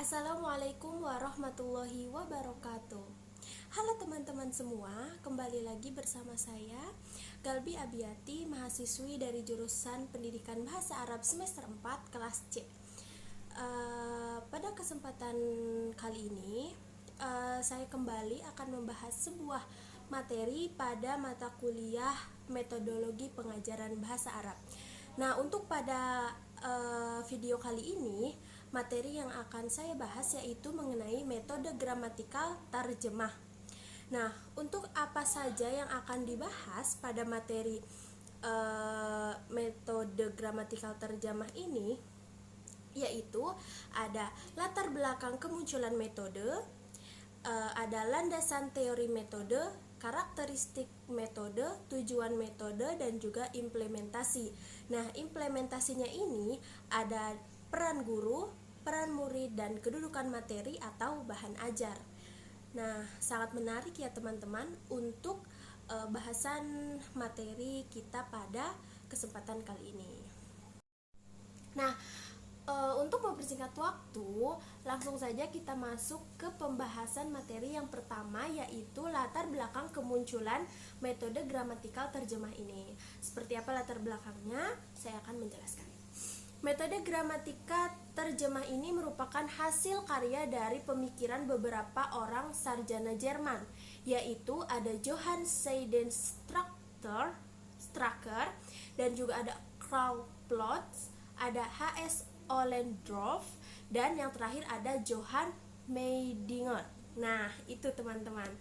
Assalamualaikum warahmatullahi wabarakatuh. Halo teman-teman semua, kembali lagi bersama saya Galbi Abiyati, mahasiswi dari jurusan Pendidikan Bahasa Arab semester 4 kelas C. Pada kesempatan kali ini saya kembali akan membahas sebuah materi pada mata kuliah metodologi pengajaran bahasa Arab. Nah, untuk pada video kali ini, materi yang akan saya bahas yaitu mengenai metode gramatikal terjemah. Nah, untuk apa saja yang akan dibahas pada materi metode gramatikal terjemah ini, yaitu ada latar belakang kemunculan metode, ada landasan teori metode, karakteristik metode, tujuan metode, dan juga implementasi. Nah, implementasinya ini ada peran guru, peran murid, dan kedudukan materi atau bahan ajar. Nah, sangat menarik ya teman-teman untuk bahasan materi kita pada kesempatan kali ini. Nah, untuk mempersingkat waktu, langsung saja kita masuk ke pembahasan materi yang pertama, yaitu latar belakang kemunculan metode gramatikal terjemah ini. Seperti apa latar belakangnya? Saya akan menjelaskan. Metode gramatika terjemah ini merupakan hasil karya dari pemikiran beberapa orang sarjana Jerman, yaitu ada Johann Seiden Stracker, dan juga ada Karl Plotz, ada H.S. Ollendorff, dan yang terakhir ada Johann Meidinger. Nah, itu teman-teman.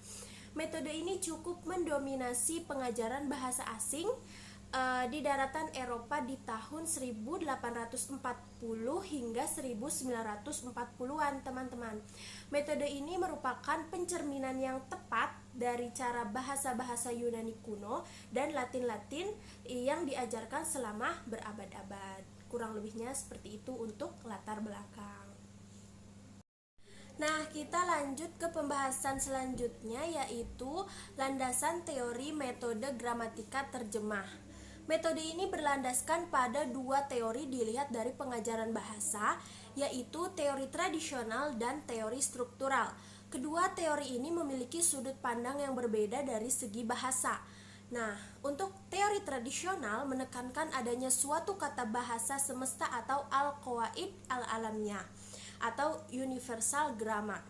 Metode ini cukup mendominasi pengajaran bahasa asing di daratan Eropa di tahun 1840 hingga 1940-an, teman-teman. Metode ini merupakan pencerminan yang tepat dari cara bahasa-bahasa Yunani kuno dan Latin-Latin yang diajarkan selama berabad-abad. Kurang lebihnya seperti itu untuk latar belakang. Nah, kita lanjut ke pembahasan selanjutnya, yaitu landasan teori metode gramatika terjemah. Metode ini berlandaskan pada dua teori dilihat dari pengajaran bahasa, yaitu teori tradisional dan teori struktural. Kedua teori ini memiliki sudut pandang yang berbeda dari segi bahasa. Nah, untuk teori tradisional menekankan adanya suatu kata bahasa semesta atau al-qawaid al-alamiyah atau universal grammar.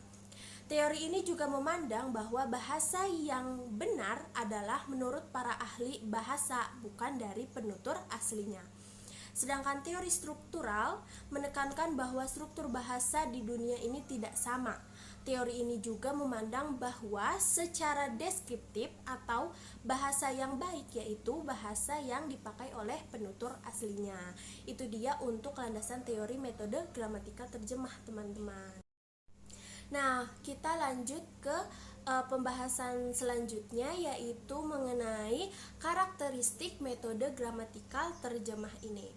Teori ini juga memandang bahwa bahasa yang benar adalah menurut para ahli bahasa, bukan dari penutur aslinya. Sedangkan teori struktural menekankan bahwa struktur bahasa di dunia ini tidak sama. Teori ini juga memandang bahwa secara deskriptif atau bahasa yang baik yaitu bahasa yang dipakai oleh penutur aslinya. Itu dia untuk landasan teori metode gramatika terjemah, teman-teman. Nah, kita lanjut ke pembahasan selanjutnya, yaitu mengenai karakteristik metode gramatikal terjemah ini.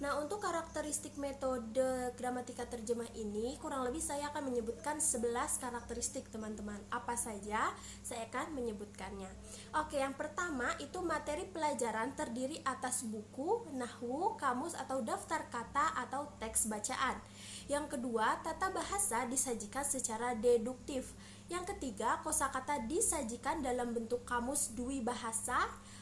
Nah, untuk karakteristik metode gramatika terjemah ini, kurang lebih saya akan menyebutkan 11 karakteristik, teman-teman. Apa saja? Saya akan menyebutkannya. Oke, yang pertama itu materi pelajaran terdiri atas buku, nahwu, kamus atau daftar kata atau teks bacaan. Yang kedua, tata bahasa disajikan secara deduktif. Yang ketiga, kosakata disajikan dalam bentuk kamus dwi bahasa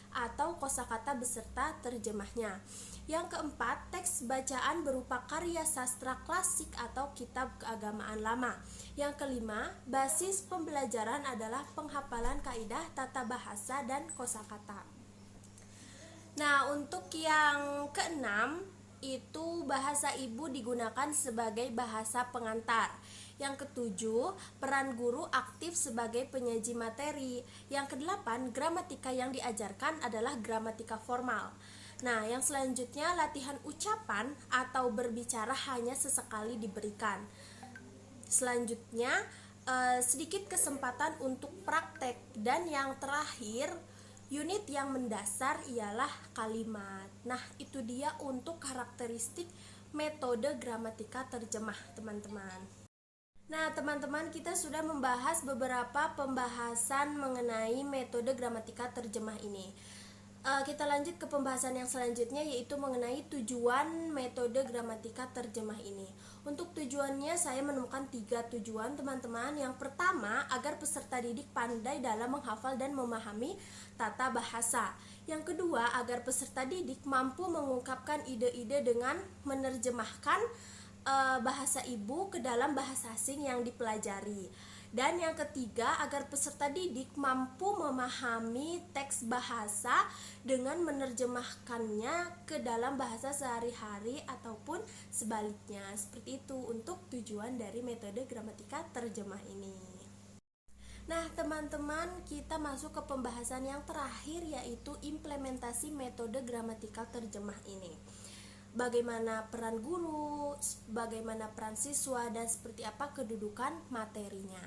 atau kosakata beserta terjemahnya. Yang keempat, teks bacaan berupa karya sastra klasik atau kitab keagamaan lama. Yang kelima, basis pembelajaran adalah penghafalan kaidah tata bahasa dan kosakata. Nah, untuk yang keenam, itu bahasa ibu digunakan sebagai bahasa pengantar. Yang ketujuh, peran guru aktif sebagai penyaji materi. Yang kedelapan, gramatika yang diajarkan adalah gramatika formal. Nah, yang selanjutnya latihan ucapan atau berbicara hanya sesekali diberikan. Selanjutnya, sedikit kesempatan untuk praktek. Dan yang terakhir, unit yang mendasar ialah kalimat. Nah, itu dia untuk karakteristik metode gramatika terjemah, teman-teman. Nah, teman-teman, kita sudah membahas beberapa pembahasan mengenai metode gramatika terjemah ini. Kita lanjut ke pembahasan yang selanjutnya, yaitu mengenai tujuan metode gramatika terjemah ini. Untuk tujuannya saya menemukan 3 tujuan, teman-teman. Yang pertama, agar peserta didik pandai dalam menghafal dan memahami tata bahasa. Yang kedua, agar peserta didik mampu mengungkapkan ide-ide dengan menerjemahkan bahasa ibu ke dalam bahasa asing yang dipelajari. Dan yang ketiga, agar peserta didik mampu memahami teks bahasa dengan menerjemahkannya ke dalam bahasa sehari-hari ataupun sebaliknya. Seperti itu untuk tujuan dari metode gramatika terjemah ini. Nah, teman-teman, kita masuk ke pembahasan yang terakhir, yaitu implementasi metode gramatikal terjemah ini. Bagaimana peran guru, bagaimana peran siswa, dan seperti apa kedudukan materinya.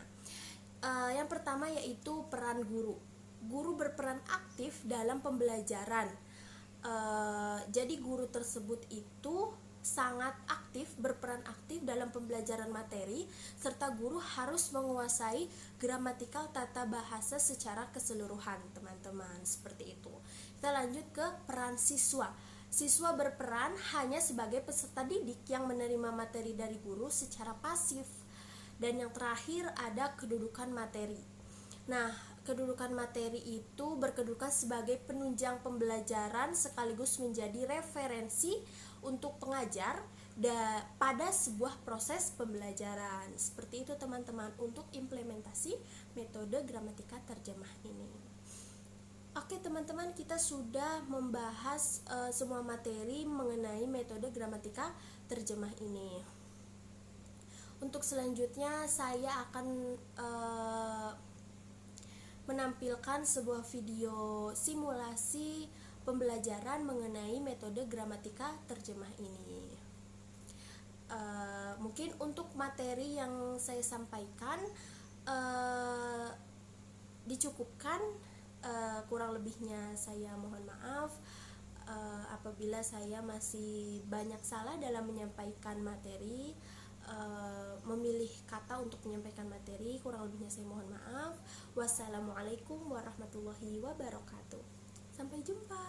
Yang pertama yaitu peran guru. Guru berperan aktif dalam pembelajaran. Jadi guru tersebut itu sangat berperan aktif dalam pembelajaran materi, serta guru harus menguasai gramatikal tata bahasa secara keseluruhan, teman-teman. Seperti itu. Kita lanjut ke peran siswa. Siswa berperan hanya sebagai peserta didik yang menerima materi dari guru secara pasif. Dan yang terakhir ada kedudukan materi. Nah, kedudukan materi itu berkedudukan sebagai penunjang pembelajaran sekaligus menjadi referensi untuk pengajar pada sebuah proses pembelajaran. Seperti itu, teman-teman, untuk implementasi metode gramatika terjemah ini. Oke, teman-teman, kita sudah membahas semua materi mengenai metode gramatika terjemah ini. Untuk selanjutnya saya akan menampilkan sebuah video simulasi pembelajaran mengenai metode gramatika terjemah ini. Mungkin untuk materi yang saya sampaikan dicukupkan. Kurang lebihnya saya mohon maaf apabila saya masih banyak salah dalam menyampaikan materi, memilih kata untuk menyampaikan materi. Kurang lebihnya saya mohon maaf. Wassalamualaikum warahmatullahi wabarakatuh. Sampai jumpa.